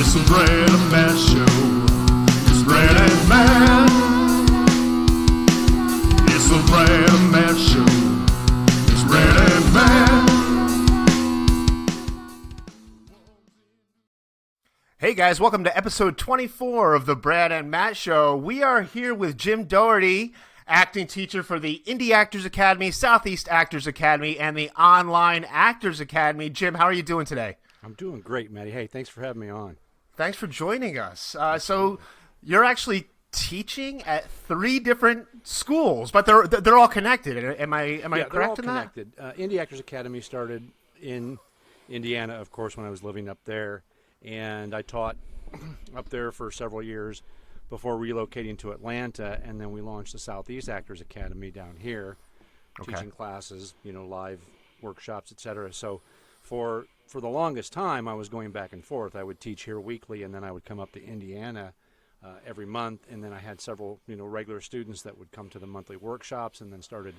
It's the Brad and Matt Show. It's Brad and Matt. It's the Brad and Matt Show. It's Brad and Matt. Hey guys, welcome to episode 24 of the Brad and Matt Show. We are here with Jim Dougherty, acting teacher for the Indy Actors Academy, Southeast Actors Academy, and the Online Actors Academy. Jim, how are you doing today? I'm doing great, Matty. Hey, thanks for having me on. Thanks for joining us. So you're actually teaching at 3 different schools, but they're all connected. Am I correct in that? Connected. Indy Actors Academy started in Indiana, of course, when I was living up there, and I taught up there for several years before relocating to Atlanta, and then we launched the Southeast Actors Academy down here, teaching classes, live workshops, etc. So for the longest time, I was going back and forth. I would teach here weekly, and then I would come up to Indiana every month, and then I had several, regular students that would come to the monthly workshops, and then started,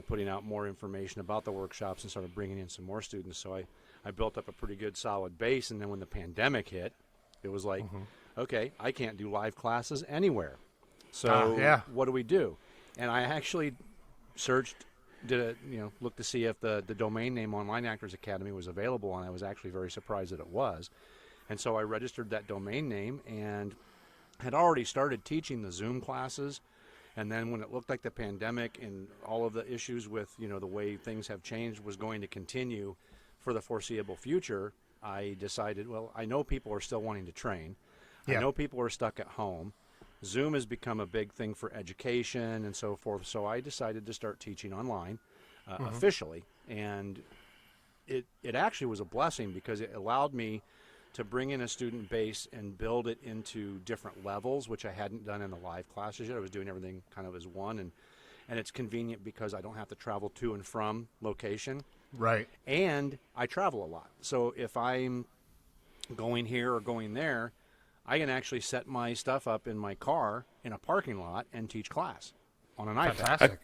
putting out more information about the workshops and started bringing in some more students. So I built up a pretty good solid base, and then when the pandemic hit, it was like, okay, I can't do live classes anywhere. So what do we do? And I actually searched, look to see if the domain name Online Actors Academy was available, and I was actually very surprised that it was. And so I registered that domain name and had already started teaching the Zoom classes. And then when it looked like the pandemic and all of the issues with, the way things have changed was going to continue for the foreseeable future, I decided, well, I know people are still wanting to train. I know people are stuck at home. Zoom has become a big thing for education and so forth. So I decided to start teaching online officially. And it actually was a blessing because it allowed me to bring in a student base and build it into different levels, which I hadn't done in the live classes yet. I was doing everything kind of as one. And it's convenient because I don't have to travel to and from location. Right. And I travel a lot. So if I'm going here or going there, I can actually set my stuff up in my car in a parking lot and teach class on an iPad. Fantastic.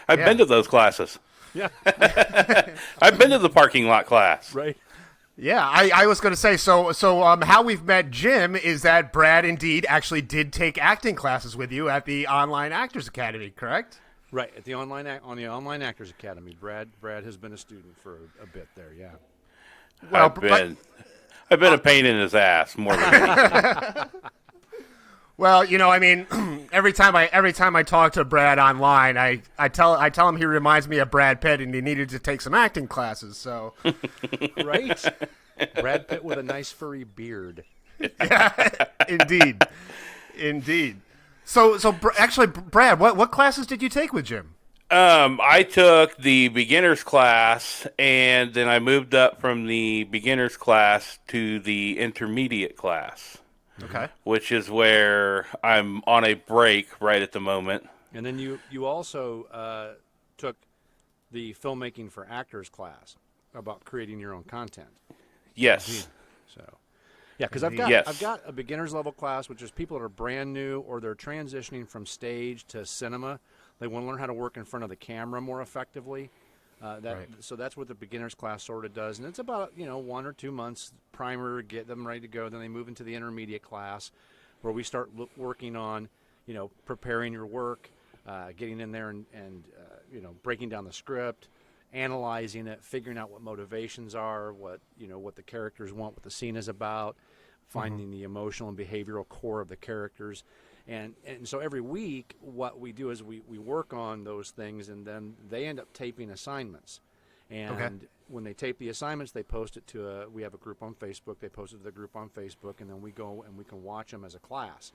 I've been to those classes. Yeah. I've been to the parking lot class. Right. Yeah, I was going to say, so how we've met Jim is that Brad indeed actually did take acting classes with you at the Online Actors Academy, correct? Right, at the Online Actors Academy. Brad has been a student for a bit there, yeah. Well, I've been a pain in his ass more than anything. Well, every time I talk to Brad online, I tell him he reminds me of Brad Pitt and he needed to take some acting classes. So, right, Brad Pitt with a nice furry beard. Yeah, indeed. So actually, Brad, what classes did you take with Jim? I took the beginner's class, and then I moved up from the beginner's class to the intermediate class. Okay. Which is where I'm on a break right at the moment. And then you also took the filmmaking for actors class about creating your own content. Yes. So, yeah, because I've got a beginner's level class, which is people that are brand new or they're transitioning from stage to cinema. They want to learn how to work in front of the camera more effectively. So that's what the beginner's class sort of does, and it's about 1 or 2 months primer, get them ready to go. Then they move into the intermediate class, where we start working on preparing your work, getting in there and breaking down the script, analyzing it, figuring out what motivations are, what the characters want, what the scene is about, finding the emotional and behavioral core of the characters. And so every week, what we do is we work on those things, and then they end up taping assignments. And when they tape the assignments, they post it to we have a group on Facebook. They post it to the group on Facebook, and then we go and we can watch them as a class.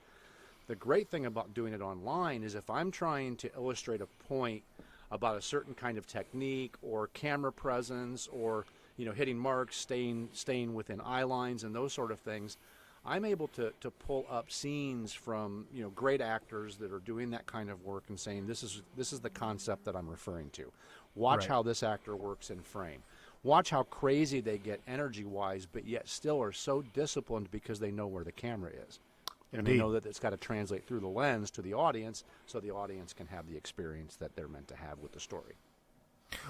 The great thing about doing it online is if I'm trying to illustrate a point about a certain kind of technique or camera presence or hitting marks, staying within eye lines and those sort of things, I'm able to pull up scenes from great actors that are doing that kind of work and saying this is the concept that I'm referring to. Watch how this actor works in frame. Watch how crazy they get energy-wise, but yet still are so disciplined because they know where the camera is. And they know that it's got to translate through the lens to the audience so the audience can have the experience that they're meant to have with the story.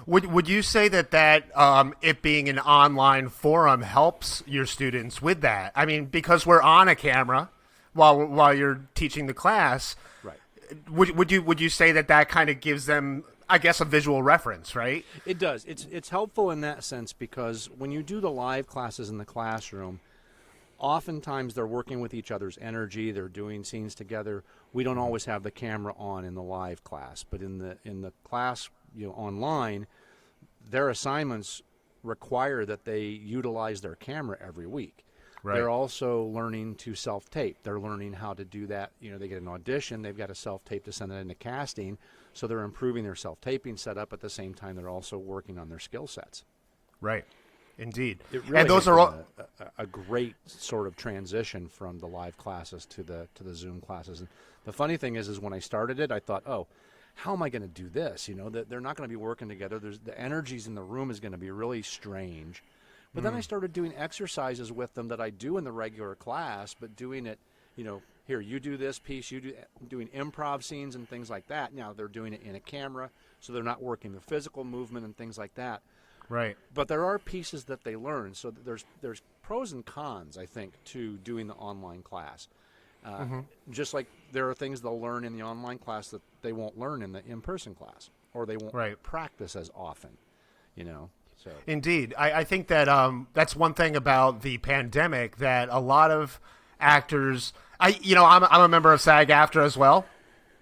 Would you say that it being an online forum helps your students with that? I mean, because we're on a camera while you're teaching the class. Right. Would you say that kind of gives them, I guess, a visual reference, right? It does. It's helpful in that sense because when you do the live classes in the classroom, oftentimes they're working with each other's energy. They're doing scenes together. We don't always have the camera on in the live class, but in the class, online, their assignments require that they utilize their camera every week. Right. They're also learning to self-tape. They're learning how to do that. They get an audition. They've got a self-tape to send it into casting. So they're improving their self-taping setup. At the same time, they're also working on their skill sets. Right. Indeed. It really and those has are all been a great sort of transition from the live classes to the Zoom classes. And the funny thing is when I started it, I thought, oh, how am I going to do this? That they're not going to be working together. The energies in the room is going to be really strange. But then I started doing exercises with them that I do in the regular class, but doing it, here, you do this piece, doing improv scenes and things like that. Now they're doing it in a camera, so they're not working the physical movement and things like that. right. But there are pieces that they learn. So there's pros and cons, I think, to doing the online class. Just like there are things they'll learn in the online class that they won't learn in the in-person class, or they won't practice as often, So. Indeed. I think that that's one thing about the pandemic that a lot of actors, I'm a member of SAG-AFTRA as well.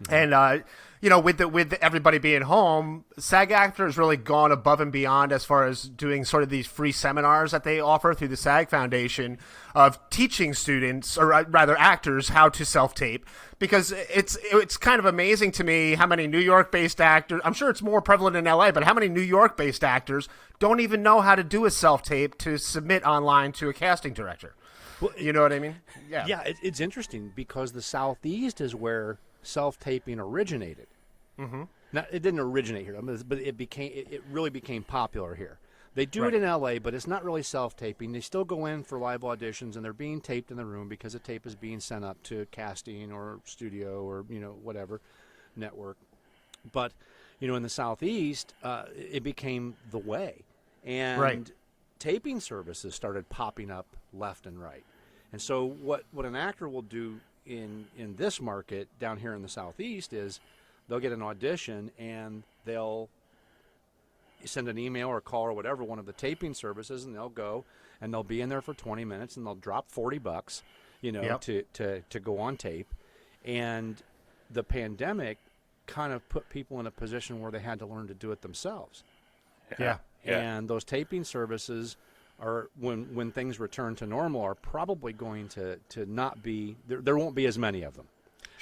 And, with everybody being home, SAG-AFTRA has really gone above and beyond as far as doing sort of these free seminars that they offer through the SAG Foundation of teaching students, or rather actors, how to self-tape. Because it's kind of amazing to me how many New York-based actors, I'm sure it's more prevalent in LA, but how many New York-based actors don't even know how to do a self-tape to submit online to a casting director. Well, you know what I mean? Yeah, it's interesting because the Southeast is where self-taping originated. Now, it didn't originate here, but it really became popular here. They do it in LA, but it's not really self-taping. They still go in for live auditions, and they're being taped in the room because the tape is being sent up to casting or studio or whatever network. But in the Southeast, it became the way, and taping services started popping up left and right. And so what an actor will do in this market down here in the Southeast is they'll get an audition and they'll send an email or call or whatever, one of the taping services, and they'll go and they'll be in there for 20 minutes and they'll drop $40, to go on tape. And the pandemic kind of put people in a position where they had to learn to do it themselves. Yeah. And those taping services are, when things return to normal, are probably going to not be, there won't be as many of them.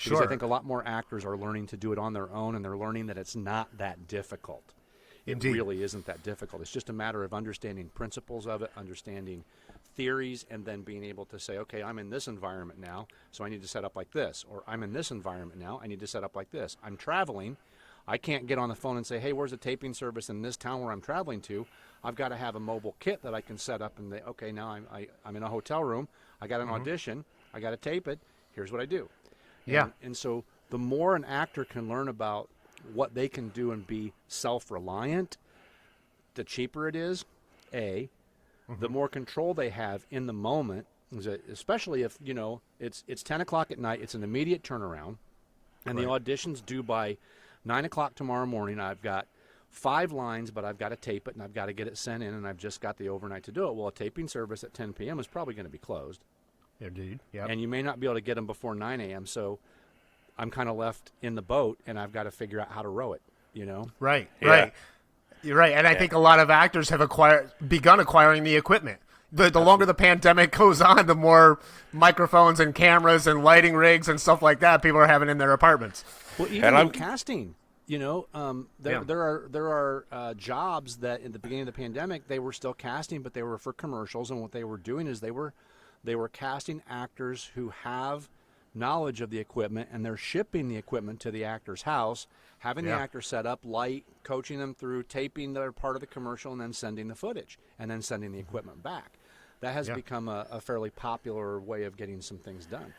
Because I think a lot more actors are learning to do it on their own, and they're learning that it's not that difficult. Indeed. It really isn't that difficult. It's just a matter of understanding principles of it, understanding theories, and then being able to say, okay, I'm in this environment now, so I need to set up like this. Or I'm in this environment now, I need to set up like this. I'm traveling. I can't get on the phone and say, hey, where's a taping service in this town where I'm traveling to? I've got to have a mobile kit that I can set up and okay, now I'm in a hotel room. I got an audition. I got to tape it. Here's what I do. And so the more an actor can learn about what they can do and be self-reliant, the cheaper it is, the more control they have in the moment, especially if, it's 10 o'clock at night, it's an immediate turnaround, and the audition's due by 9 o'clock tomorrow morning. I've got 5 lines, but I've got to tape it, and I've got to get it sent in, and I've just got the overnight to do it. Well, a taping service at 10 p.m. is probably going to be closed. Indeed. Yeah. And you may not be able to get them before 9 a.m., so I'm kind of left in the boat, and I've got to figure out how to row it, Right, Yeah. right. You're right. And I think a lot of actors have begun acquiring the equipment. The longer the pandemic goes on, the more microphones and cameras and lighting rigs and stuff like that people are having in their apartments. Well, even in casting, there are jobs that in the beginning of the pandemic they were still casting, but they were for commercials, and what they were doing is they were casting actors who have knowledge of the equipment, and they're shipping the equipment to the actor's house, having the actor set up, light, coaching them through, taping their part of the commercial, and then sending the footage, and then sending the equipment back. That has become a fairly popular way of getting some things done.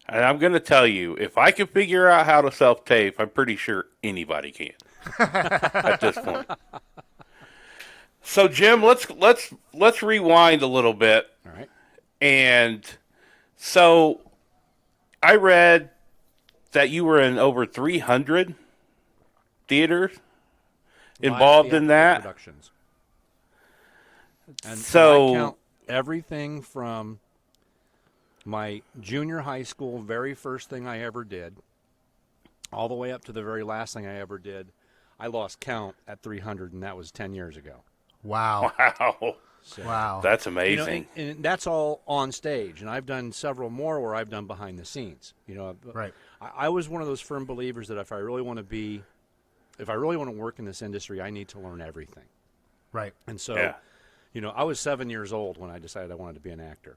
And I'm going to tell you, if I can figure out how to self-tape, I'm pretty sure anybody can at this point. So, Jim, let's rewind a little bit. All right. And so I read that you were in over 300 theaters involved in that. Productions. And So I count everything from my junior high school, very first thing I ever did, all the way up to the very last thing I ever did. I lost count at 300, and that was 10 years ago. Wow. wow. So, Wow. That's you know, amazing. and that's all on stage, and I've done several more where I've done behind the scenes. You know, Right. I was one of those firm believers that if I really want to work in this industry, I need to learn everything. Right. And so, Yeah. you know, I was 7 years old when I decided I wanted to be an actor.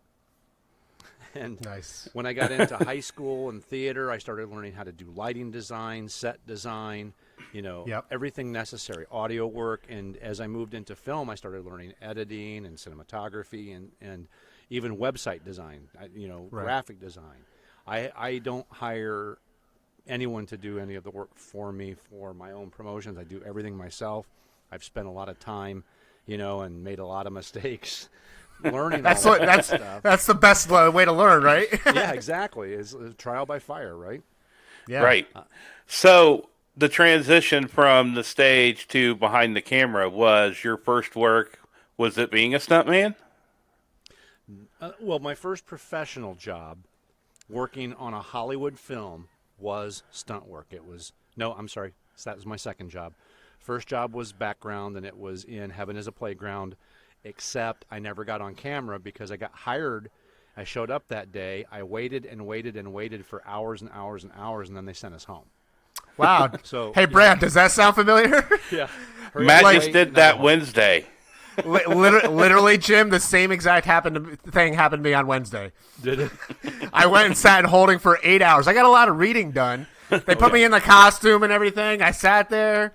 And Nice. when I got into high school and theater, I started learning how to do lighting design, set design, you know, Yep. everything necessary, audio work. And as I moved into film, I started learning editing and cinematography and even website design, Right. graphic design. I don't hire anyone to do any of the work for me for my own promotions. I do everything myself. I've spent a lot of time, you know, and made a lot of mistakes learning That's all what. that That's stuff. that's the best way to learn, right? Yeah, exactly. It's trial by fire, right? Yeah. Right. So the transition from the stage to behind the camera was your first work. Was it being a stuntman? Well, my first professional job working on a Hollywood film was stunt work. I'm sorry, that was my second job. First job was background, and it was in Heaven is a Playground, except I never got on camera because I got hired. I showed up that day. I waited and waited and waited for hours and hours and hours, and then they sent us home. Wow. So, Hey, Brad, does that sound familiar? Yeah. Matt Like- just did that Wednesday. Literally, Jim, the same exact thing happened to me on Wednesday. Did it? I went and sat in holding for 8 hours. I got a lot of reading done. They put me in the costume and everything. I sat there,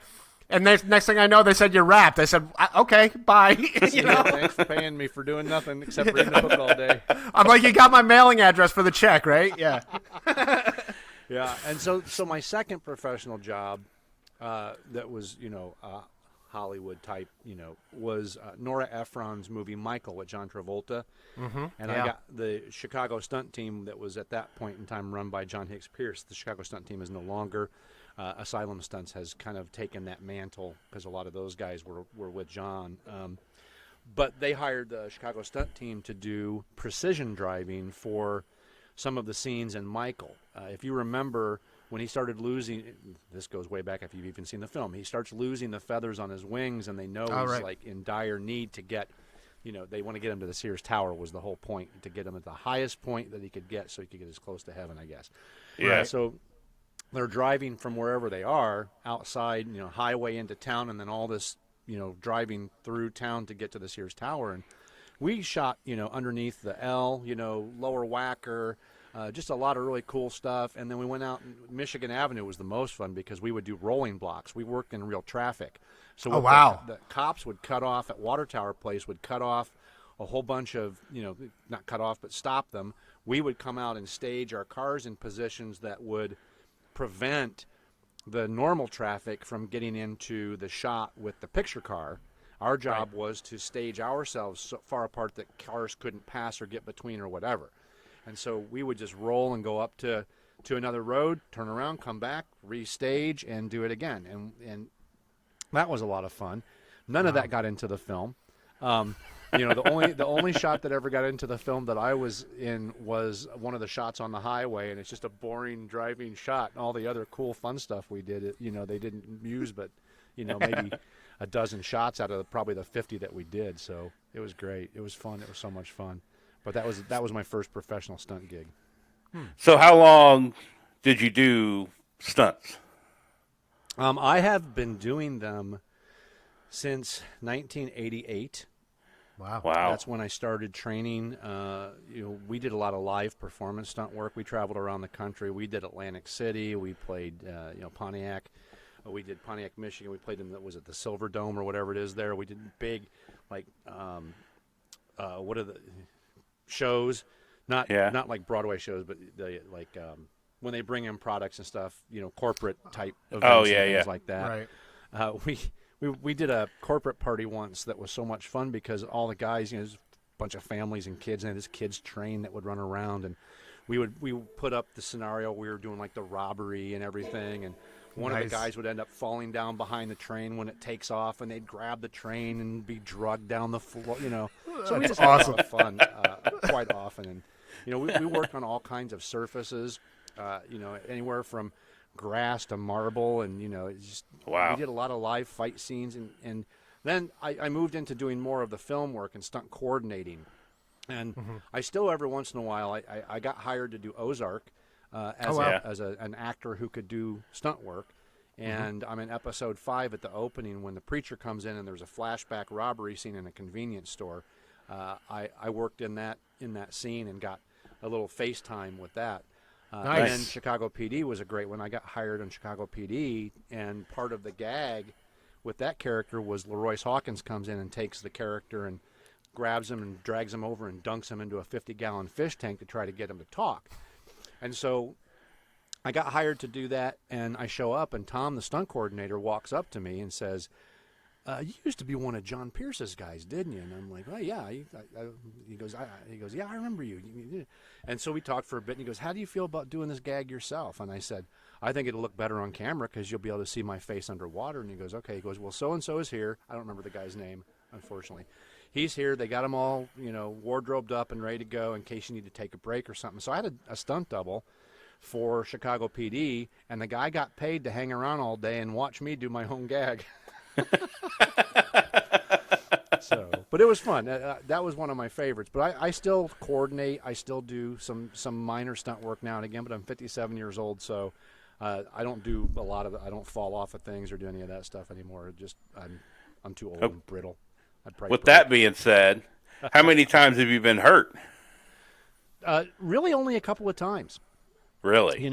and next thing I know, they said, "You're wrapped." I said, "Okay, bye." You know? Thanks for paying me for doing nothing except reading a book all day. I'm like, "You got my mailing address for the check, right?" Yeah. Yeah, and so my second professional job that was, Hollywood type, was Nora Ephron's movie Michael with John Travolta. Mm-hmm. And Yeah. I got the Chicago stunt team that was at that point in time run by John Hicks Pierce. The Chicago stunt team is no longer. Asylum Stunts has kind of taken that mantle because a lot of those guys were with John. But they hired the Chicago stunt team to do precision driving for some of the scenes in Michael. If you remember, when he started losing, this goes way back if you've even seen the film, he starts losing the feathers on his wings, and they know he's like in dire need to get, they want to get him to the Sears Tower was the whole point, to get him at the highest point that he could get so he could get as close to heaven, I guess. Yeah. Right? So they're driving from wherever they are outside, highway into town, and then all this, driving through town to get to the Sears Tower. And we shot, underneath the L, lower Wacker, just a lot of really cool stuff. And then we went out, Michigan Avenue was the most fun because we would do rolling blocks. We worked in real traffic. So wow. The cops would cut off at Water Tower Place, would cut off a whole bunch of, not cut off, but stop them. We would come out and stage our cars in positions that would prevent the normal traffic from getting into the shot with the picture car. Our job was to stage ourselves so far apart that cars couldn't pass or get between or whatever. And so we would just roll and go up to another road, turn around, come back, restage, and do it again. And that was a lot of fun. None of that got into the film. The only shot that ever got into the film that I was in was one of the shots on the highway, and it's just a boring driving shot. And all the other cool, fun stuff we did, they didn't use, but maybe a dozen shots out of probably the 50 that we did. So it was great. It was fun. It was so much fun. But that was my first professional stunt gig. So how long did you do stunts? I have been doing them since 1988. Wow. Wow. That's when I started training. We did a lot of live performance stunt work. We traveled around the country. We did Atlantic City. We played, Pontiac. We did Pontiac, Michigan. We played in was it the Silver Dome or whatever it is there. We did big, what are the shows? Not like Broadway shows, but when they bring in products and stuff, corporate type events and things like that. Right. We did a corporate party once that was so much fun because all the guys, there's a bunch of families and kids, and this kids train that would run around, and we would put up the scenario. We were doing like the robbery and everything, and one of the guys would end up falling down behind the train when it takes off, and they'd grab the train and be drugged down the floor, So we just had a lot of fun quite often, and we worked on all kinds of surfaces, anywhere from grass to marble, and it's just we did a lot of live fight scenes, and then I moved into doing more of the film work and stunt coordinating, and I still every once in a while I got hired to do Ozark as an actor who could do stunt work, and I'm in episode 5 at the opening when the preacher comes in and there's a flashback robbery scene in a convenience store. I worked in that scene and got a little FaceTime with that. Nice. And Chicago PD was a great one. I got hired on Chicago PD, and part of the gag with that character was LaRoyce Hawkins comes in and takes the character and grabs him and drags him over and dunks him into a 50-gallon fish tank to try to get him to talk. And so I got hired to do that, and I show up, and Tom, the stunt coordinator, walks up to me and says, you used to be one of John Pierce's guys, didn't you? And I'm like, well, yeah. He goes, yeah, I remember you. And so we talked for a bit, and he goes, how do you feel about doing this gag yourself? And I said, I think it'll look better on camera because you'll be able to see my face underwater. And he goes, okay. He goes, well, so-and-so is here. I don't remember the guy's name, unfortunately. He's here. They got him all, wardrobed up and ready to go in case you need to take a break or something. So I had a stunt double for Chicago PD, and the guy got paid to hang around all day and watch me do my own gag. But it was fun. That was one of my favorites. But I still coordinate. I still do some minor stunt work now and again. But I'm 57 years old, so I don't do a lot of it. I don't fall off of things or do any of that stuff anymore. I'm too old and brittle. With that being said, how many times have you been hurt? Really, only a couple of times. Really?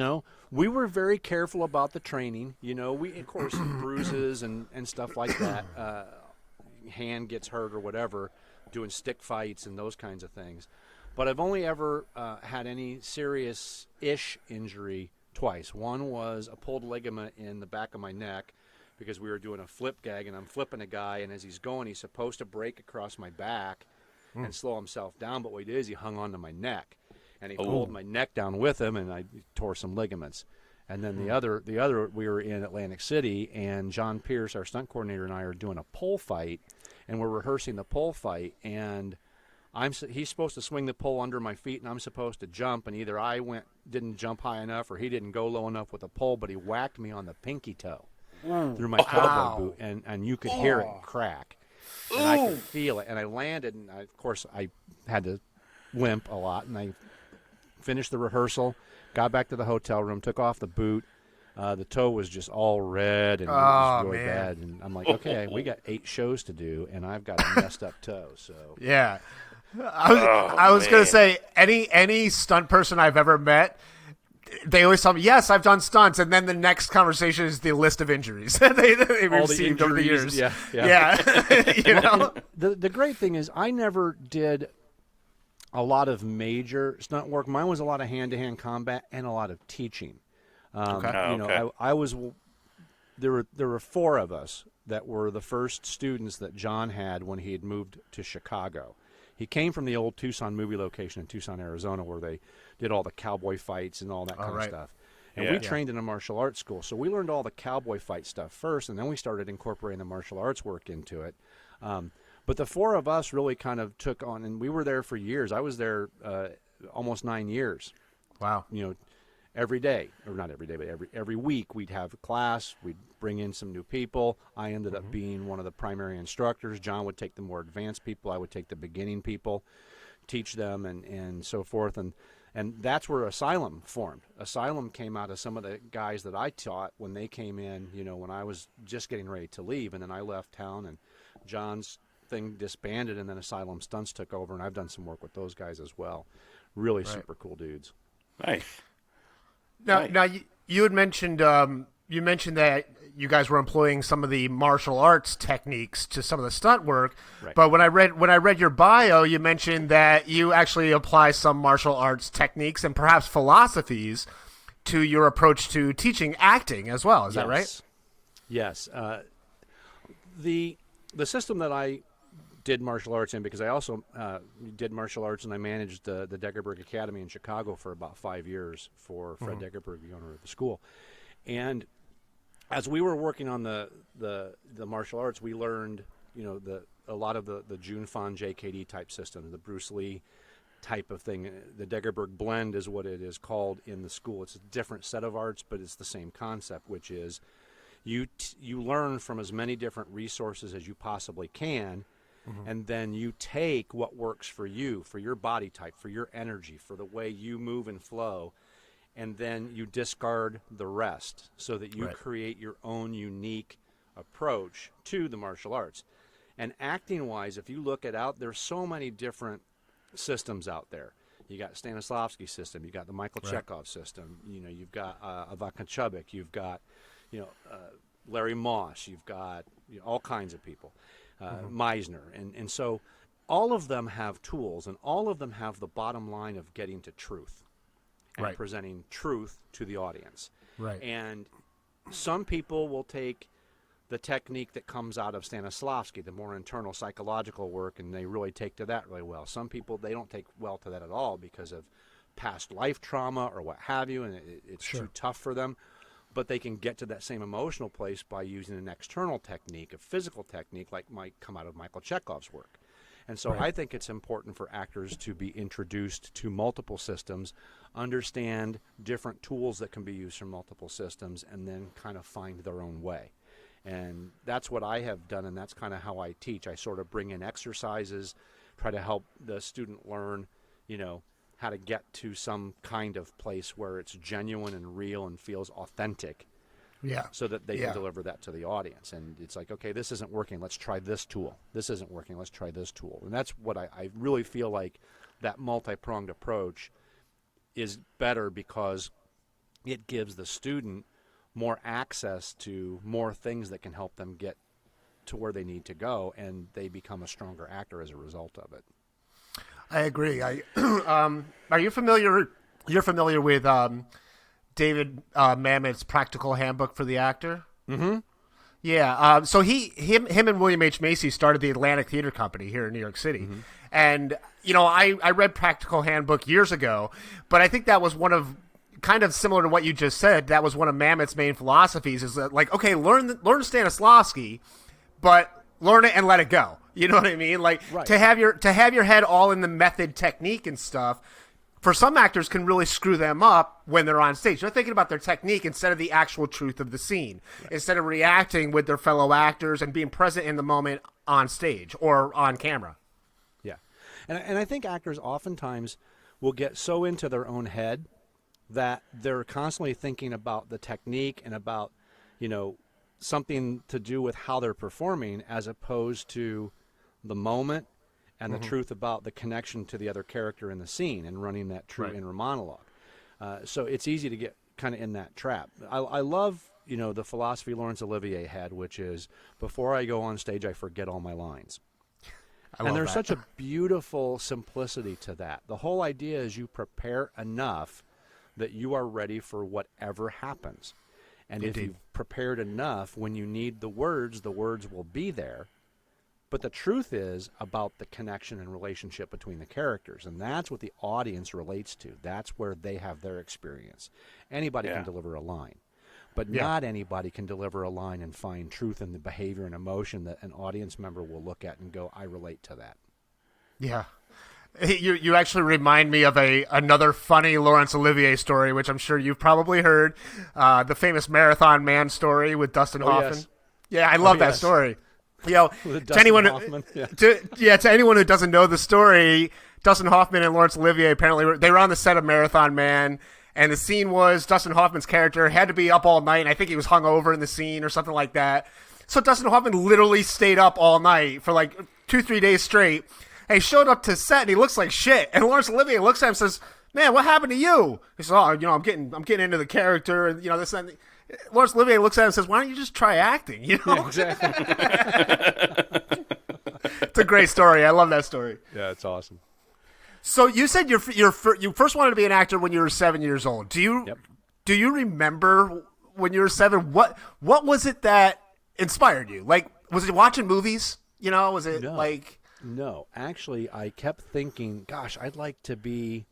We were very careful about the training. We, of course, bruises and stuff like that. Hand gets hurt or whatever, doing stick fights and those kinds of things. But I've only ever had any serious-ish injury twice. One was a pulled ligament in the back of my neck because we were doing a flip gag, and I'm flipping a guy, and as he's going, he's supposed to break across my back and slow himself down. But what he did is he hung onto my neck. And he pulled my neck down with him, and I tore some ligaments. And then the other, we were in Atlantic City, and John Pierce, our stunt coordinator, and I are doing a pole fight, and we're rehearsing the pole fight. And he's supposed to swing the pole under my feet, and I'm supposed to jump. And either I didn't jump high enough, or he didn't go low enough with the pole, but he whacked me on the pinky toe through my cowboy boot, and you could hear it crack, and I could feel it. And I landed, and of course I had to limp a lot, and I finished the rehearsal, got back to the hotel room, took off the boot. The toe was just all red, and it was really bad. And I'm like, okay, we got 8 shows to do, and I've got a messed up toe. So yeah, I was going to say any stunt person I've ever met, they always tell me, yes, I've done stunts, and then the next conversation is the list of injuries they received over the years. Yeah. The great thing is I never did a lot of major stunt work. Mine was a lot of hand-to-hand combat and a lot of teaching. I was. There were 4 of us that were the first students that John had when he had moved to Chicago. He came from the old Tucson movie location in Tucson, Arizona, where they did all the cowboy fights and all that kind of stuff. And we trained in a martial arts school, so we learned all the cowboy fight stuff first, and then we started incorporating the martial arts work into it. But the 4 of us really kind of took on, and we were there for years. I was there almost 9 years. Wow. Every day, or not every day, but every week we'd have a class. We'd bring in some new people. I ended up being one of the primary instructors. John would take the more advanced people. I would take the beginning people, teach them, and so forth. And that's where Asylum formed. Asylum came out of some of the guys that I taught when they came in, when I was just getting ready to leave. And then I left town, and John's thing disbanded, and then Asylum Stunts took over, and I've done some work with those guys as well. Really super cool dudes. Nice. Now you had mentioned you mentioned that you guys were employing some of the martial arts techniques to some of the stunt work. Right. But when I read your bio, you mentioned that you actually apply some martial arts techniques and perhaps philosophies to your approach to teaching acting as well. Is that right? Yes. The system that I did martial arts in, because I also did martial arts and I managed the Deggerberg Academy in Chicago for about 5 years for Fred Deggerberg, the owner of the school. And as we were working on the martial arts, we learned, a lot of the June Fon JKD type system, the Bruce Lee type of thing. The Deggerberg blend is what it is called in the school. It's a different set of arts, but it's the same concept, which is you learn from as many different resources as you possibly can, and then you take what works for you, for your body type, for your energy, for the way you move and flow, and then you discard the rest so that you create your own unique approach to the martial arts. And acting-wise, if you look there's so many different systems out there. You got Stanislavski's system, you got the Michael Chekhov system, you've got Avakan Chubbuck, you've got, Larry Moss, you've got all kinds of people, Meisner. And so all of them have tools, and all of them have the bottom line of getting to truth. And presenting truth to the audience. Right. And some people will take the technique that comes out of Stanislavski, the more internal psychological work, and they really take to that really well. Some people, they don't take well to that at all because of past life trauma or what have you, and it's too tough for them. But they can get to that same emotional place by using an external technique, a physical technique, like might come out of Michael Chekhov's work. And so I think it's important for actors to be introduced to multiple systems, understand different tools that can be used from multiple systems, and then kind of find their own way. And that's what I have done, and that's kind of how I teach. I sort of bring in exercises, try to help the student learn, how to get to some kind of place where it's genuine and real and feels authentic. Yeah. So that they can deliver that to the audience. And it's like, okay, this isn't working. Let's try this tool. This isn't working. Let's try this tool. And that's what I really feel like that multi-pronged approach is better because it gives the student more access to more things that can help them get to where they need to go, and they become a stronger actor as a result of it. I agree. Are you familiar? You're familiar with David Mamet's Practical Handbook for the Actor? Mm-hmm. Yeah. So him and William H. Macy started the Atlantic Theater Company here in New York City. Mm-hmm. And, I read Practical Handbook years ago, but I think that was one of, kind of similar to what you just said, that was one of Mamet's main philosophies is that, like, okay, learn Stanislavski, but learn it and let it go. You know what I mean? Like, to have your head all in the method, technique, and stuff, for some actors can really screw them up when they're on stage. They're thinking about their technique instead of the actual truth of the scene, instead of reacting with their fellow actors and being present in the moment on stage or on camera. Yeah. And I think actors oftentimes will get so into their own head that they're constantly thinking about the technique and about, something to do with how they're performing as opposed to the moment and the truth about the connection to the other character in the scene and running that true inner monologue. So it's easy to get kind of in that trap. I love, the philosophy Laurence Olivier had, which is, before I go on stage, I forget all my lines. And there's such a beautiful simplicity to that. The whole idea is you prepare enough that you are ready for whatever happens. And if you've prepared enough, when you need the words will be there. But the truth is about the connection and relationship between the characters, and that's what the audience relates to. That's where they have their experience. Anybody can deliver a line, but not anybody can deliver a line and find truth in the behavior and emotion that an audience member will look at and go, I relate to that. Yeah. You actually remind me of another funny Laurence Olivier story, which I'm sure you've probably heard, the famous Marathon Man story with Dustin Hoffman. Yes. Yeah, I love that story. To anyone, to anyone who doesn't know the story, Dustin Hoffman and Laurence Olivier apparently they were on the set of Marathon Man, and the scene was Dustin Hoffman's character had to be up all night, and I think he was hungover in the scene or something like that. So Dustin Hoffman literally stayed up all night for like 2-3 days straight. And he showed up to set and he looks like shit. And Laurence Olivier looks at him and says, "Man, what happened to you?" He says, "Oh, I'm getting into the character, and this and Once Olivier looks at him and says, "Why don't you just try acting?" You know, Yeah, exactly. it's a great story. I love that story. Yeah, it's awesome. So you said you first wanted to be an actor when you were 7 years old. Do you remember when you were 7? What was it that inspired you? Like, was it watching movies? You know, was it No, actually, I kept thinking, gosh, I'd like to be,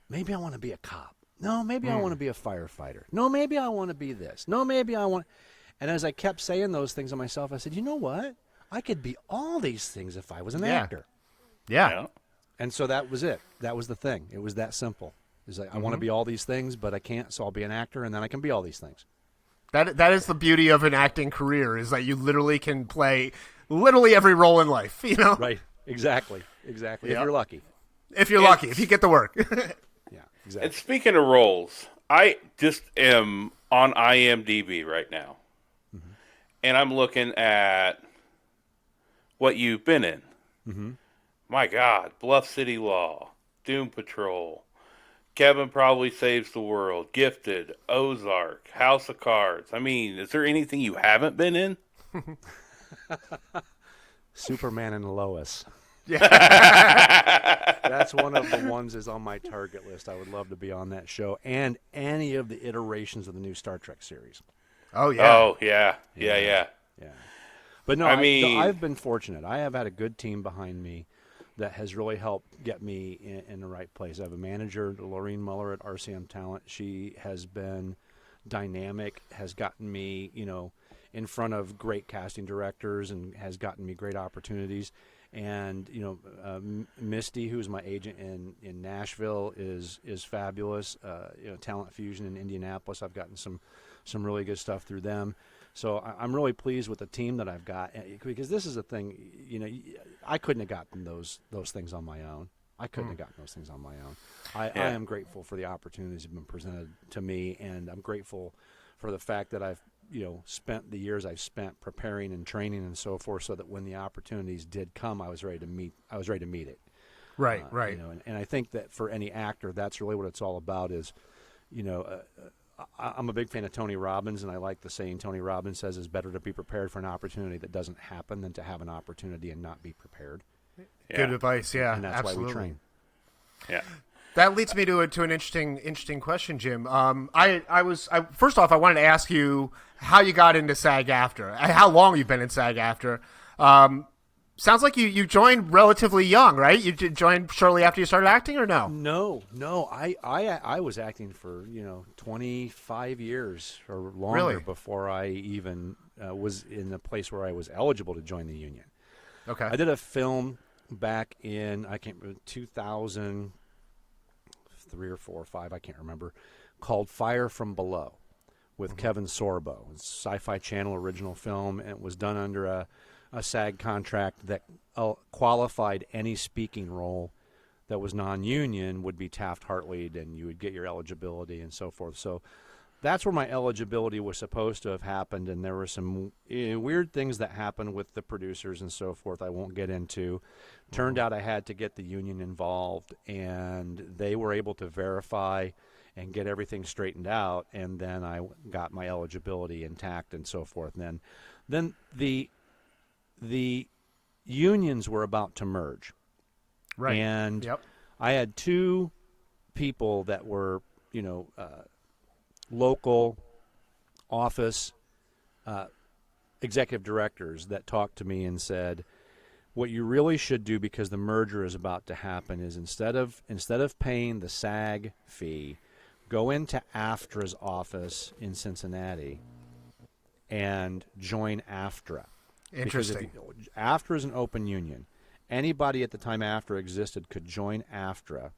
maybe I want to be a cop. No, maybe I want to be a firefighter. No, maybe I want to be this. No, maybe I want. And as I kept saying those things to myself, I said, you know what? I could be all these things if I was an actor. Yeah. And so that was it. That was the thing. It was that simple. It's like, I want to be all these things, but I can't, so I'll be an actor, and then I can be all these things. That is the beauty of an acting career, is that you literally can play literally every role in life, you know? Right. Exactly. Yep. If you're lucky. If you're lucky, if you get the work. Yeah, exactly. And speaking of roles, I just am on IMDb right now. Mm-hmm. And I'm looking at what you've been in. Mm-hmm. My God, Bluff City Law, Doom Patrol, Kevin Probably Saves the World, Gifted, Ozark, House of Cards. I mean, is there anything you haven't been in? Superman and Lois. Yeah. That's one of the ones that's on my target list. I would love to be on that show, and any of the iterations of the new Star Trek series. Oh, yeah. Oh, yeah. Yeah. But no, I mean, I've been fortunate. I have had a good team behind me that has really helped get me in the right place. I have a manager, Laureen Muller at RCM Talent. She has been dynamic, has gotten me, in front of great casting directors, and has gotten me great opportunities. And Misty, who's my agent in Nashville, is fabulous. Talent Fusion in Indianapolis, I've gotten some really good stuff through them. So I'm really pleased with the team that I've got, because this is a thing. I couldn't have gotten those things on my own. I am grateful for the opportunities that have been presented to me, and I'm grateful for the fact that I've spent the years I've spent preparing and training and so forth, so that when the opportunities did come, I was ready to meet it. Right. And I think that for any actor, that's really what it's all about. Is I'm a big fan of Tony Robbins, and I like the saying Tony Robbins says, "It's better to be prepared for an opportunity that doesn't happen than to have an opportunity and not be prepared." Yeah. Good advice. Yeah, and that's absolutely. why we train. Yeah. That leads me to an interesting question, Jim. First off, I wanted to ask you how you got into SAG-AFTRA, how long you've been in SAG-AFTRA. Sounds like you joined relatively young, right? You joined shortly after you started acting, or no? No. I was acting for 25 years or longer before I even was in a place where I was eligible to join the union. Okay. I did a film back in 2003 or 4 or 5, I can't remember, called Fire from Below with Kevin Sorbo. It's a Sci-Fi Channel original film, and it was done under a SAG contract that qualified any speaking role that was non-union would be Taft-Hartley'd, and you would get your eligibility and so forth. So that's where my eligibility was supposed to have happened, and there were some weird things that happened with the producers and so forth I won't get into. Turned out I had to get the union involved, and they were able to verify and get everything straightened out, and then I got my eligibility intact and so forth. And then the unions were about to merge. Right. And I had 2 people that were, local office executive directors that talked to me and said, what you really should do, because the merger is about to happen, is instead of paying the SAG fee, go into AFTRA's office in Cincinnati and join AFTRA. Interesting. Because AFTRA is an open union. Anybody at the time AFTRA existed could join AFTRA.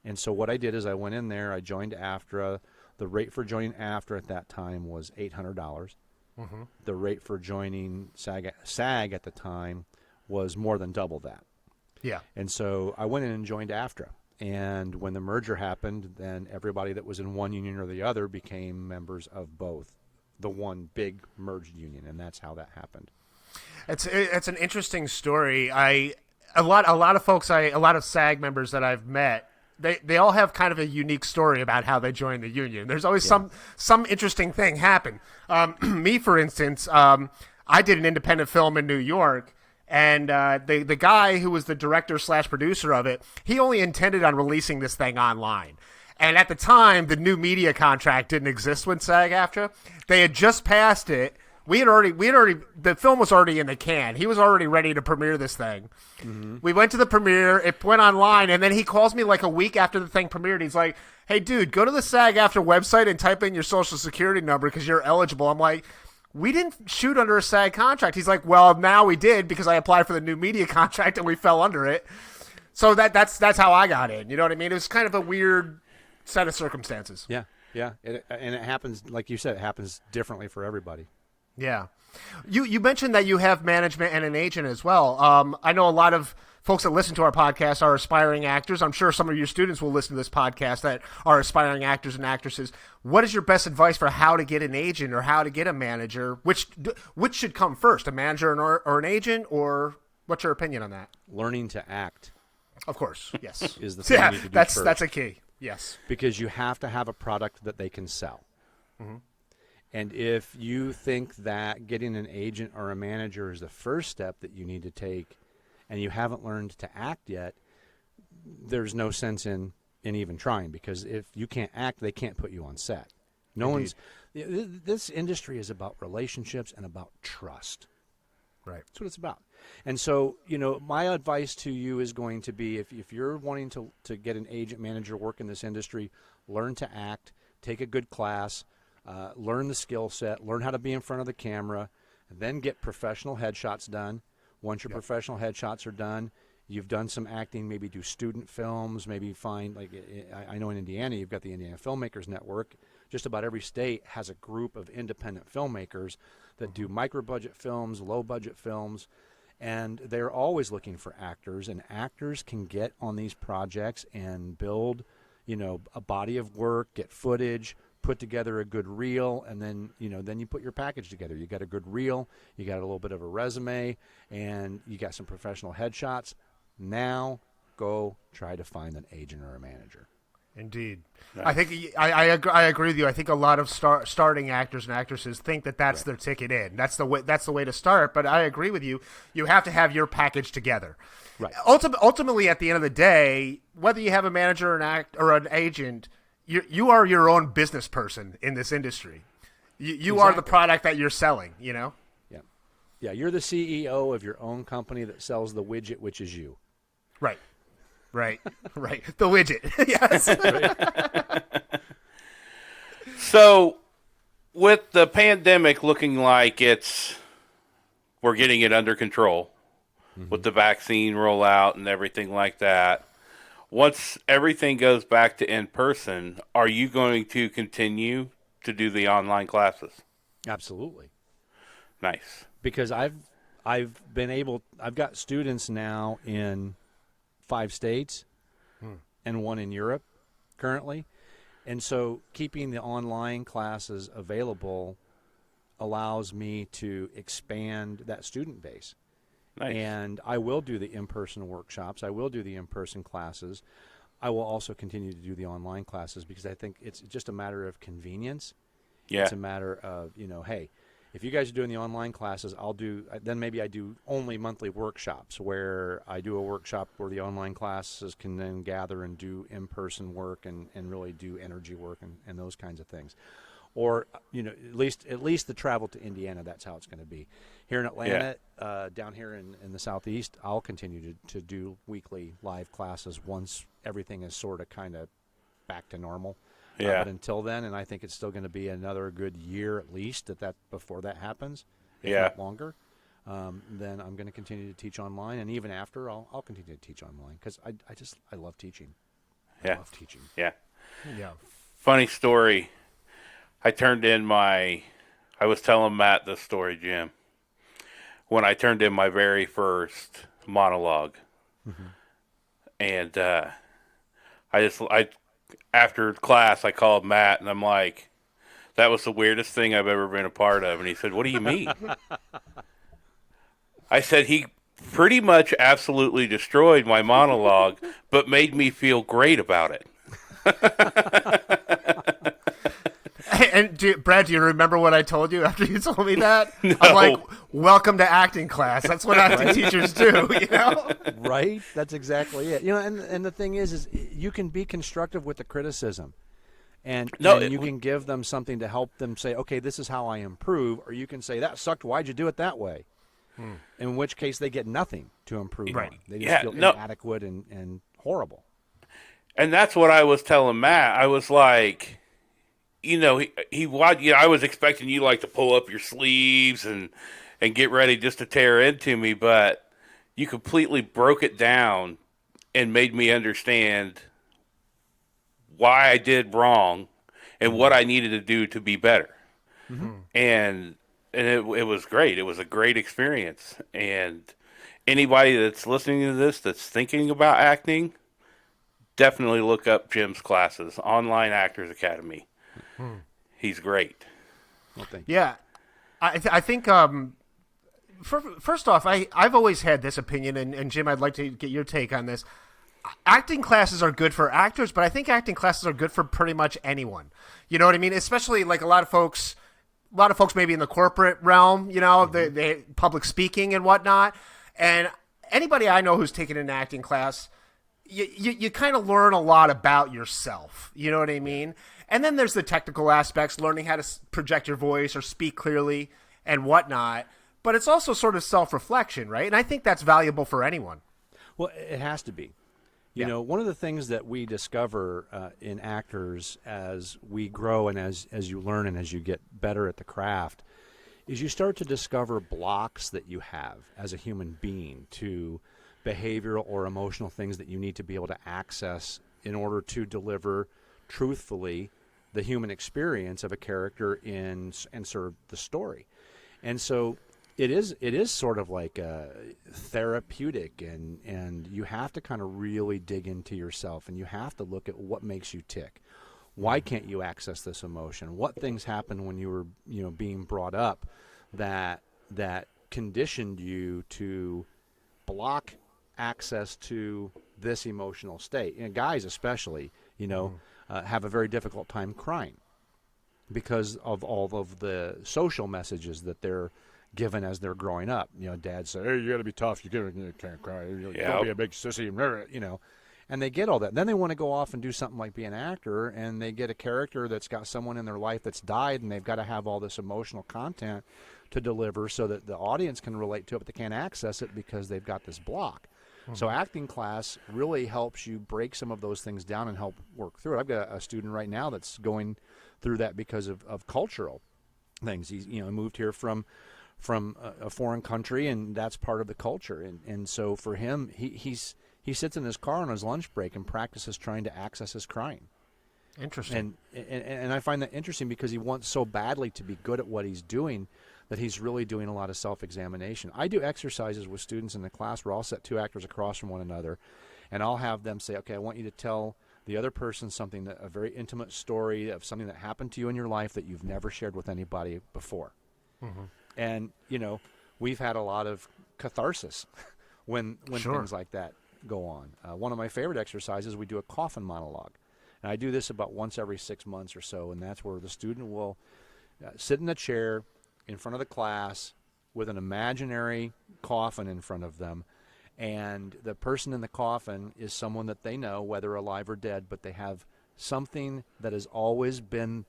And so what I did is I went in there, I joined AFTRA. The rate for joining AFTRA at that time was $800. Mm-hmm. The rate for joining SAG at the time was more than double that. Yeah. And so I went in and joined AFTRA. And when the merger happened, then everybody that was in one union or the other became members of both, the one big merged union, and that's how that happened. It's an interesting story. A lot of SAG members that I've met they all have kind of a unique story about how they joined the union. There's always some interesting thing happen. Me, for instance, I did an independent film in New York, and the guy who was the director / producer of it, he only intended on releasing this thing online. And at the time, the new media contract didn't exist with SAG-AFTRA. They had just passed it. The film was already in the can. He was already ready to premiere this thing. Mm-hmm. We went to the premiere. It went online, and then he calls me like a week after the thing premiered. He's like, "Hey, dude, go to the SAG-AFTRA website and type in your social security number because you're eligible." I'm like, "We didn't shoot under a SAG contract." He's like, "Well, now we did because I applied for the new media contract and we fell under it." So that's how I got in. You know what I mean? It was kind of a weird set of circumstances. Yeah. And it happens, like you said, it happens differently for everybody. Yeah. You mentioned that you have management and an agent as well. I know a lot of folks that listen to our podcast are aspiring actors. I'm sure some of your students will listen to this podcast that are aspiring actors and actresses. What is your best advice for how to get an agent or how to get a manager? Which should come first, a manager or an agent, or what's your opinion on that? Learning to act. Of course, yes. Is the thing you need to do first. That's a key, yes. Because you have to have a product that they can sell. Mm-hmm. And if you think that getting an agent or a manager is the first step that you need to take and you haven't learned to act yet, there's no sense in even trying, because if you can't act, they can't put you on set. This industry is about relationships and about trust. Right. That's what it's about. And so, my advice to you is going to be, if you're wanting to get an agent, manager, work in this industry, learn to act, take a good class, learn the skill set, learn how to be in front of the camera, and then get professional headshots done. Once your professional headshots are done, you've done some acting, maybe do student films, maybe find, like I know in Indiana, you've got the Indiana Filmmakers Network. Just about every state has a group of independent filmmakers that do micro-budget films, low-budget films, and they're always looking for actors, and actors can get on these projects and build, a body of work, get footage, put together a good reel, and then you put your package together. You got a good reel, you got a little bit of a resume, and you got some professional headshots. Now go try to find an agent or a manager. Indeed. Nice. I think I agree with you. I think a lot of starting actors and actresses think that's their ticket in. That's the way to start, but I agree with you. You have to have your package together. Right. Ultimately, at the end of the day, whether you have a manager or an agent, you are your own business person in this industry. You exactly. are the product that you're selling, Yeah. Yeah, you're the CEO of your own company that sells the widget, which is you. Right. The widget. Yes. So, with the pandemic looking like we're getting it under control, with the vaccine rollout and everything like that, once everything goes back to in-person, are you going to continue to do the online classes? Absolutely. Nice. Because I've got students now in 5 states and 1 in Europe currently. And so keeping the online classes available allows me to expand that student base. Nice. And I will do the in-person workshops. I will do the in-person classes. I will also continue to do the online classes because I think it's just a matter of convenience. Yeah. It's a matter of, hey, if you guys are doing the online classes, then maybe I do only monthly workshops where I do a workshop where the online classes can then gather and do in-person work and really do energy work and those kinds of things. Or, at least the travel to Indiana, that's how it's going to be. Here in Atlanta, down here in the Southeast, I'll continue to do weekly live classes once everything is sort of kind of back to normal. Yeah. But until then, and I think it's still going to be another good year at least before that happens, if yeah. not longer, then I'm going to continue to teach online. And even after, I'll continue to teach online because I love teaching. I love teaching. Yeah. Yeah. Funny story. I was telling Matt this story, Jim, when I turned in my very first monologue. Mm-hmm. And after class, I called Matt, and I'm like, that was the weirdest thing I've ever been a part of. And he said, what do you mean? I said, he pretty much absolutely destroyed my monologue, but made me feel great about it. And Brad, do you remember what I told you after you told me that? No. I'm like, welcome to acting class. That's what acting teachers do, you know? Right? That's exactly it. You know, and the thing is you can be constructive with the criticism. And you can give them something to help them say, okay, this is how I improve. Or you can say, that sucked. Why'd you do it that way? In which case they get nothing to improve on. They just feel inadequate and horrible. And that's what I was telling Matt. I was like, I was expecting you like to pull up your sleeves and get ready just to tear into me, but you completely broke it down and made me understand why I did wrong and what I needed to do to be better. And it was great. It was a great experience. And anybody that's listening to this that's thinking about acting, definitely look up Jim's classes, Online Actors Academy. He's great. Well, thank you. Yeah. I think, first off, I've always had this opinion, and Jim, I'd like to get your take on this. Acting classes are good for actors, but I think acting classes are good for pretty much anyone. You know what I mean? Especially like a lot of folks maybe in the corporate realm, you know, the public speaking and whatnot. And anybody I know who's taken an acting class, you kind of learn a lot about yourself. You know what I mean? And then there's the technical aspects, learning how to project your voice or speak clearly and whatnot. But it's also sort of self-reflection, right? And I think that's valuable for anyone. Well, it has to be. You know, one of the things that we discover in actors as we grow and as you learn and as you get better at the craft is you start to discover blocks that you have as a human being to behavioral or emotional things that you need to be able to access in order to deliver truthfully the human experience of a character and serve the story. And so it is sort of like therapeutic, and you have to kind of really dig into yourself, and you have to look at what makes you tick. Why can't you access this emotion? What things happened when you were being brought up that conditioned you to block access to this emotional state? And guys especially, have a very difficult time crying because of all of the social messages that they're given as they're growing up. Dad said, hey, you got to be tough. You can't cry. Don't be a big sissy, and they get all that. Then they want to go off and do something like be an actor, and they get a character that's got someone in their life that's died, and they've got to have all this emotional content to deliver so that the audience can relate to it, but they can't access it because they've got this block. So acting class really helps you break some of those things down and help work through it. I've got a student right now that's going through that because of cultural things. He's moved here from a foreign country, and that's part of the culture. And so for him, he sits in his car on his lunch break and practices trying to access his crying. Interesting. And I find that interesting because he wants so badly to be good at what he's doing that he's really doing a lot of self-examination. I do exercises with students in the class where I'll set two actors across from one another, and I'll have them say, okay, I want you to tell the other person a very intimate story of something that happened to you in your life that you've never shared with anybody before. And, we've had a lot of catharsis when things like that go on. One of my favorite exercises, we do a Coffin Monologue. And I do this about once every 6 months or so, and that's where the student will sit in a chair in front of the class with an imaginary coffin in front of them, and the person in the coffin is someone that they know, whether alive or dead, but they have something that has always been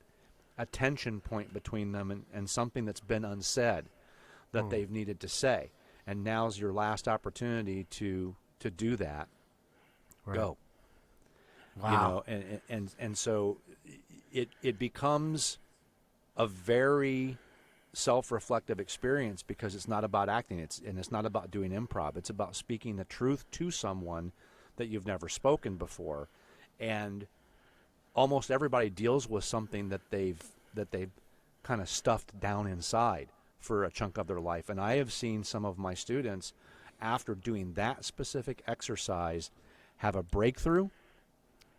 a tension point between them and something that's been unsaid that they've needed to say. And now's your last opportunity to do that. Right. Go. Wow. And so it becomes a very self-reflective experience because it's not about acting, it's not about doing improv. It's about speaking the truth to someone that you've never spoken before. And almost everybody deals with something that they've kind of stuffed down inside for a chunk of their life. And I have seen some of my students, after doing that specific exercise, have a breakthrough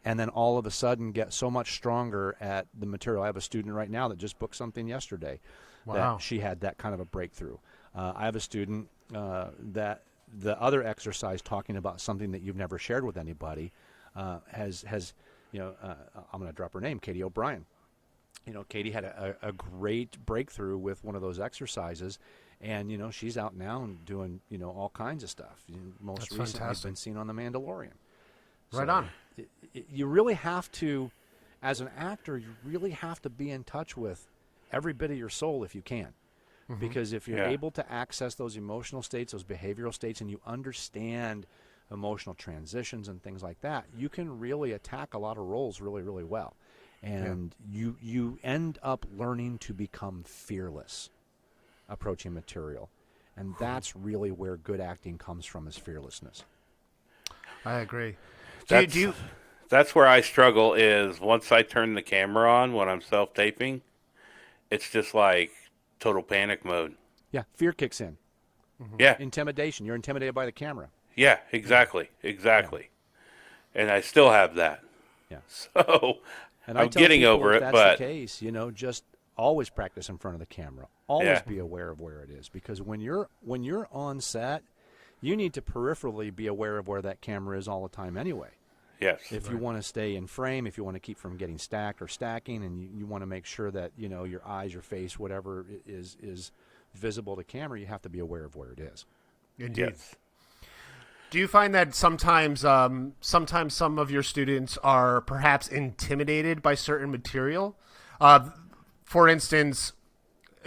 and then all of a sudden get so much stronger at the material. I have a student right now that just booked something yesterday. Wow. That she had that kind of a breakthrough. I have a student that the other exercise, talking about something that you've never shared with anybody, has I'm going to drop her name, Katie O'Brien. Katie had a great breakthrough with one of those exercises, and she's out now and doing all kinds of stuff. Most That's recently, fantastic. been seen on The Mandalorian. Right on. You really have to, as an actor, you really have to be in touch with every bit of your soul if you can. Because if you're able to access those emotional states, those behavioral states, and you understand emotional transitions and things like that, you can really attack a lot of roles really, really well. And you end up learning to become fearless approaching material. And that's really where good acting comes from, is fearlessness. I agree. That's where I struggle, is once I turn the camera on when I'm self-taping, it's just like total panic mode. Yeah, fear kicks in. Yeah. Intimidation. You're intimidated by the camera. Yeah, exactly. And I still have that. Yeah. So And I'm getting over it, that's but the case, just always practice in front of the camera. Always be aware of where it is, because when you're on set, you need to peripherally be aware of where that camera is all the time anyway. yes. If you want to stay in frame, if you want to keep from getting stacked or stacking, and you want to make sure that your eyes, your face, whatever is visible to camera, you have to be aware of where it is. Indeed. Yes. Do you find that sometimes some of your students are perhaps intimidated by certain material? For instance,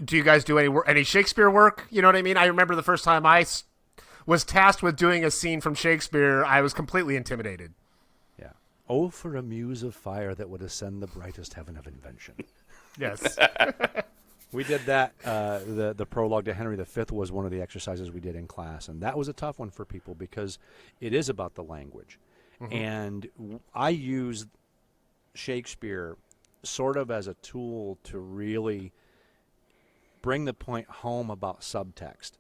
do you guys do any Shakespeare work? You know what I mean? I remember the first time I was tasked with doing a scene from Shakespeare, I was completely intimidated. Yeah. Oh, for a muse of fire that would ascend the brightest heaven of invention. Yes. We did that. The prologue to Henry V was one of the exercises we did in class, and that was a tough one for people because it is about the language. And I use Shakespeare sort of as a tool to really bring the point home about subtext.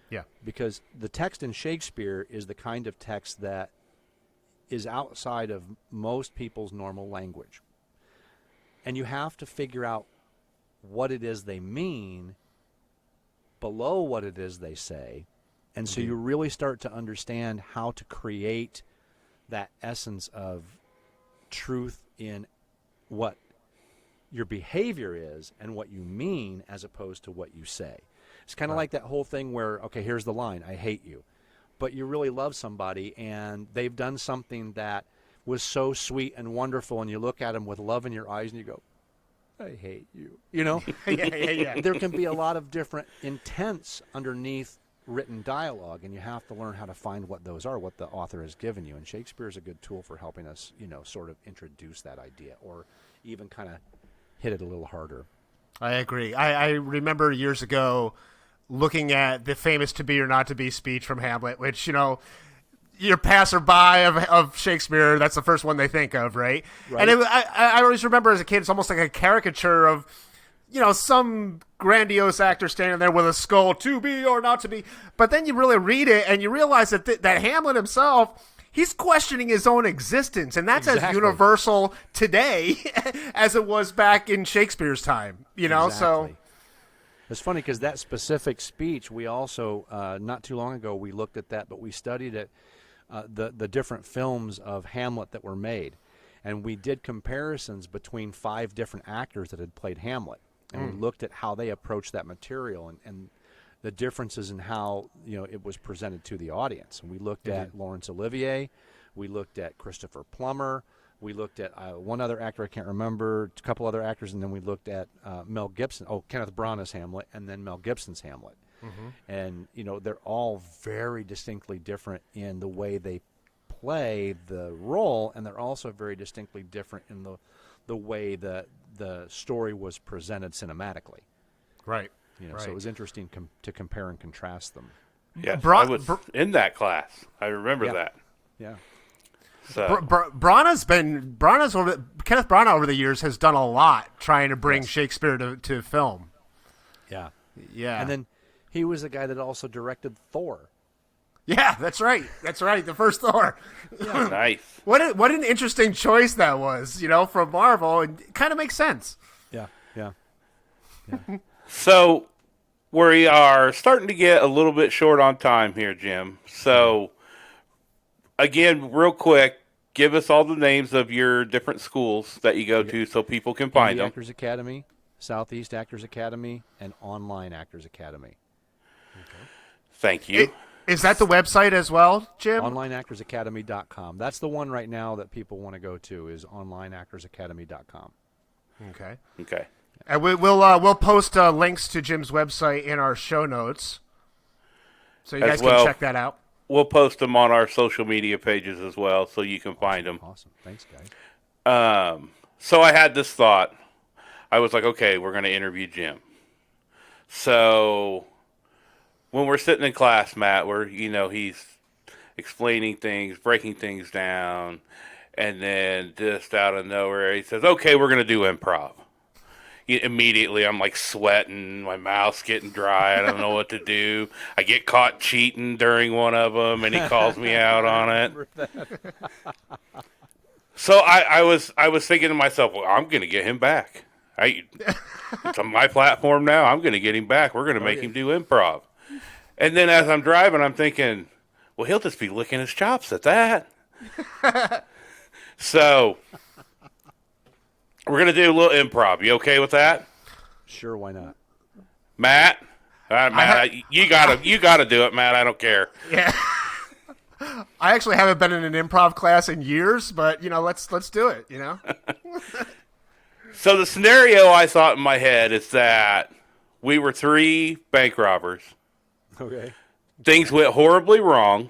Yeah. Because the text in Shakespeare is the kind of text that is outside of most people's normal language. And you have to figure out what it is they mean below what it is they say. And so you really start to understand how to create that essence of truth in what your behavior is and what you mean as opposed to what you say. It's kind of like that whole thing where, okay, here's the line, I hate you. But you really love somebody and they've done something that was so sweet and wonderful, and you look at them with love in your eyes and you go, I hate you. Yeah. There can be a lot of different intents underneath written dialogue, and you have to learn how to find what those are, what the author has given you. And Shakespeare is a good tool for helping us, sort of introduce that idea or even kind of hit it a little harder. I agree. I remember years ago looking at the famous "To Be or Not to Be" speech from Hamlet, which, your passerby of Shakespeare, that's the first one they think of, right? And I always remember as a kid, it's almost like a caricature of, some grandiose actor standing there with a skull, to be or not to be. But then you really read it and you realize that that Hamlet himself, he's questioning his own existence. And that's as universal today as it was back in Shakespeare's time, So it's funny because that specific speech, we also, not too long ago, we looked at that, but we studied it. The different films of Hamlet that were made, and we did comparisons between 5 different actors that had played Hamlet, and we looked at how they approached that material and the differences in how it was presented to the audience. And we looked at Laurence Olivier, we looked at Christopher Plummer, we looked at one other actor I can't remember, a couple other actors, and then we looked at Mel Gibson, Kenneth Branagh's Hamlet, and then Mel Gibson's Hamlet. And they're all very distinctly different in the way they play the role, and they're also very distinctly different in the way the story was presented cinematically. Right. So it was interesting to compare and contrast them. Yes, I was in that class. I remember that. Yeah. So Kenneth Branagh over the years has done a lot trying to bring Shakespeare to film. Yeah. Yeah. And then he was the guy that also directed Thor. Yeah, that's right. The first Thor. Yeah. nice. What an interesting choice that was, from Marvel. It kind of makes sense. Yeah. So we are starting to get a little bit short on time here, Jim. So, again, real quick, give us all the names of your different schools that you go to so people can find Indy them. Actors Academy, Southeast Actors Academy, and Online Actors Academy. Thank you. Is that the website as well, Jim? OnlineActorsAcademy.com. That's the one right now that people want to go to is OnlineActorsAcademy.com. Okay. Okay. And we'll post links to Jim's website in our show notes, so you guys can check that out. We'll post them on our social media pages as well, so you can find them. Awesome. Thanks, guys. So I had this thought. I was like, okay, we're going to interview Jim. So when we're sitting in class, Matt, where he's explaining things, breaking things down, and then just out of nowhere, he says, okay, we're going to do improv. Immediately, I'm like sweating, my mouth's getting dry, I don't know what to do. I get caught cheating during one of them, and he calls me out on it. So I was thinking to myself, well, I'm going to get him back. It's on my platform now. I'm going to get him back. We're going to make him do improv. And then as I'm driving, I'm thinking, well, he'll just be licking his chops at that. So we're going to do a little improv. You okay with that? Sure, why not? Matt? You gotta do it, Matt. I don't care. Yeah. I actually haven't been in an improv class in years, but let's do it. So the scenario I thought in my head is that we were 3 bank robbers. Okay. Things went horribly wrong,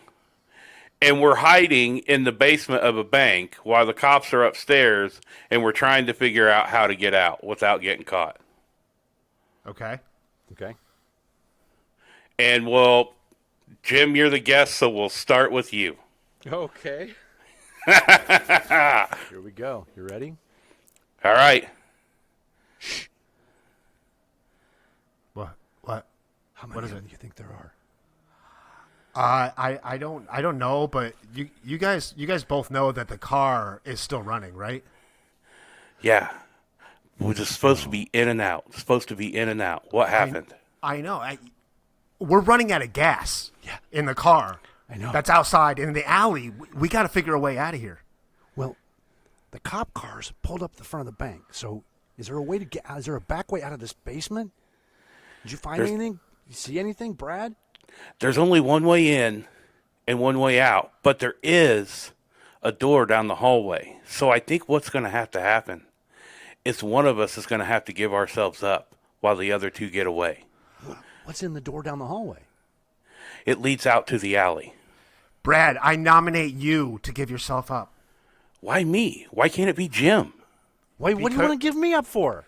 and we're hiding in the basement of a bank while the cops are upstairs, and we're trying to figure out how to get out without getting caught. Okay. Okay. And well, Jim, you're the guest, so we'll start with you. Okay. Here we go. You ready? All right. What? How many What is of it? them do you think there are? I don't know, but you guys both know that the car is still running, right? Yeah. We're just supposed to be in and out. What happened? I know. We're running out of gas. Yeah. In the car. I know. That's outside in the alley. We got to figure a way out of here. Well, the cop cars pulled up the front of the bank. So, is there a way to get out? Is there a back way out of this basement? Did you find anything? You see anything, Brad? There's only one way in and one way out, but there is a door down the hallway. So I think what's going to happen is one of us is going to have to give ourselves up while the other 2 get away. What's in the door down the hallway? It leads out to the alley. Brad, I nominate you to give yourself up. Why me? Why can't it be Jim? Wait, what do you want to give me up for?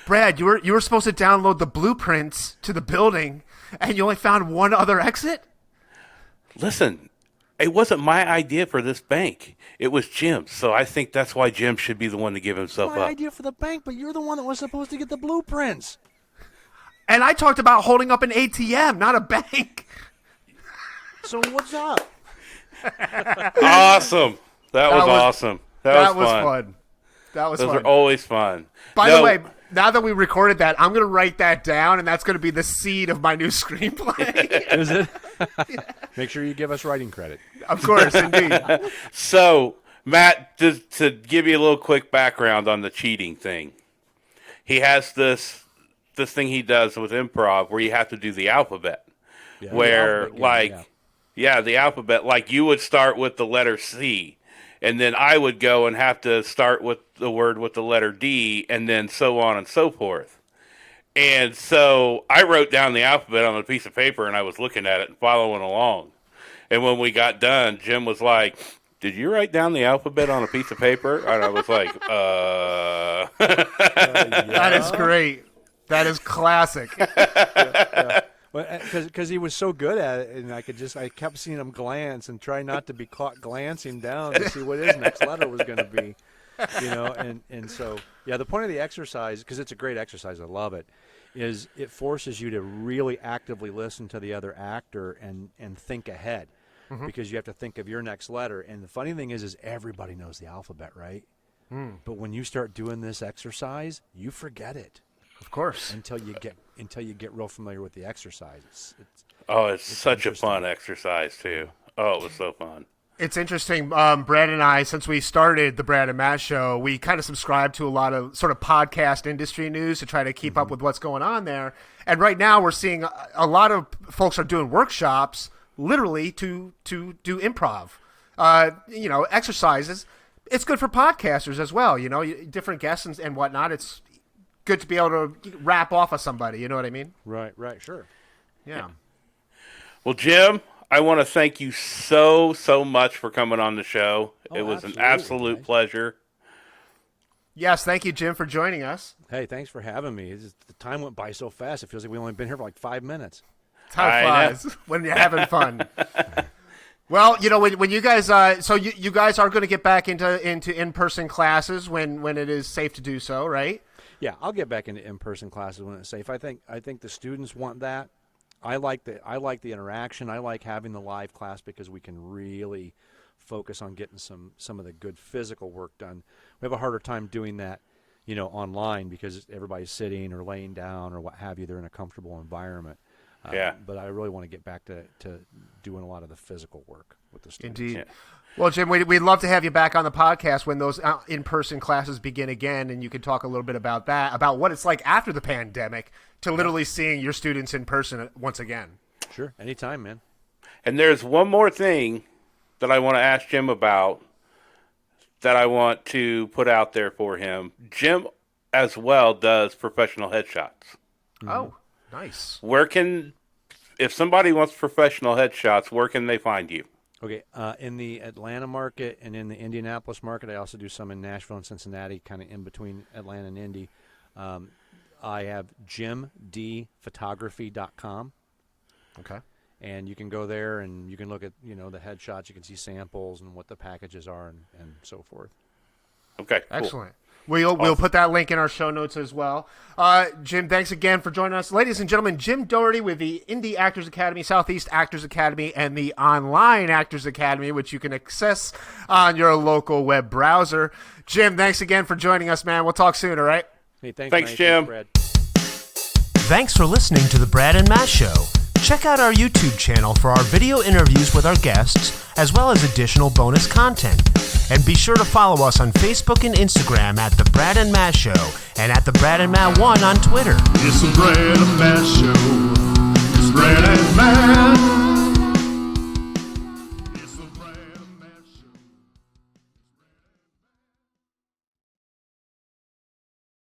Brad, you were supposed to download the blueprints to the building, and you only found one other exit? Listen, it wasn't my idea for this bank. It was Jim's, so I think that's why Jim should be the one to give himself My up. idea for the bank, but you're the one that was supposed to get the blueprints. And I talked about holding up an ATM, not a bank. So what's up? Awesome. That was awesome. That was fun. That was Those fun. are always fun. By the way, now that we recorded that, I'm going to write that down, and that's going to be the seed of my new screenplay. Is it? Make sure you give us writing credit. Of course, indeed. So, Matt, just to give you a little quick background on the cheating thing, he has this thing he does with improv where you have to do the alphabet. Yeah. Where, The alphabet game, the alphabet, like you would start with the letter C, and then I would go and have to start with the word with the letter D, and then so on and so forth. And so I wrote down the alphabet on a piece of paper, and I was looking at it and following along. And when we got done, Jim was like, "Did you write down the alphabet on a piece of paper?" And I was like, That is great. That is classic. Because he was so good at it, and I kept seeing him glance and try not to be caught glancing down to see what his next letter was going to be, and so the point of the exercise, because it's a great exercise, I love it, is it forces you to really actively listen to the other actor and think ahead, because you have to think of your next letter. And the funny thing is everybody knows the alphabet, right? But when you start doing this exercise, you forget it. Of course. until you get real familiar with the exercises. It's such a fun exercise too. Oh, it was so fun. It's interesting. Brad and I, since we started the Brad and Matt show, we kind of subscribe to a lot of sort of podcast industry news to try to keep up with what's going on there. And right now we're seeing a lot of folks are doing workshops literally to do improv, exercises. It's good for podcasters as well. Different guests and whatnot. It's good to be able to rap off of somebody. You know what I mean? Right, sure. Yeah. Well, Jim, I want to thank you so much for coming on the show. It was an absolute pleasure. Yes, thank you, Jim, for joining us. Hey, thanks for having me. The time went by so fast. It feels like we've only been here for like 5 minutes. Time flies when you're having fun. Well, when you guys, you guys are going to get back into in-person classes when it is safe to do so, right? Yeah, I'll get back into in-person classes when it's safe. I think the students want that. I like the interaction. I like having the live class because we can really focus on getting some of the good physical work done. We have a harder time doing that, online because everybody's sitting or laying down or what have you. They're in a comfortable environment. But I really want to get back to doing a lot of the physical work with the students. Indeed. Yeah. Well, Jim, we'd love to have you back on the podcast when those in-person classes begin again, and you can talk a little bit about that, about what it's like after the pandemic to literally seeing your students in person once again. Sure, anytime, man. And there's one more thing that I want to ask Jim about that I want to put out there for him. Jim, as well, does professional headshots. Mm-hmm. Oh, nice. If somebody wants professional headshots, where can they find you? Okay, in the Atlanta market and in the Indianapolis market, I also do some in Nashville and Cincinnati, kind of in between Atlanta and Indy. I have jimdphotography.com. Okay. And you can go there and you can look at, the headshots. You can see samples and what the packages are and so forth. Okay, cool. Excellent. We'll put that link in our show notes as well. Jim, thanks again for joining us. Ladies and gentlemen, Jim Dougherty with the Indy Actors Academy, Southeast Actors Academy, and the Online Actors Academy, which you can access on your local web browser. Jim, thanks again for joining us, man. We'll talk soon, all right? Hey, thanks Mike. Jim. Brad. Thanks for listening to The Brad and Matt Show. Check out our YouTube channel for our video interviews with our guests, as well as additional bonus content. And be sure to follow us on Facebook and Instagram at The Brad and Matt Show and at The Brad and Matt 1 on Twitter. It's the Brad and Matt Show. It's Brad and